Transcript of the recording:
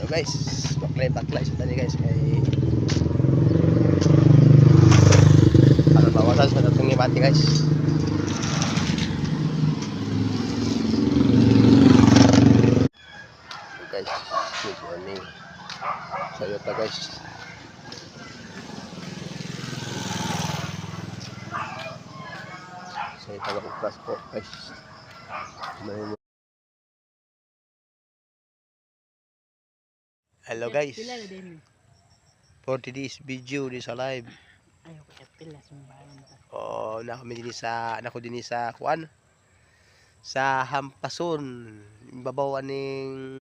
guys, baklay sa tani guys kay para bawasan sa datong ibati guys. So guys, good morning. Sayota guys. Sayota ng ukras po guys. Hello guys. For today's video di sa live. Ayaw ko pila sumbahan ta. Oh, na kami din sa kuan sa Hampason. Babaw aning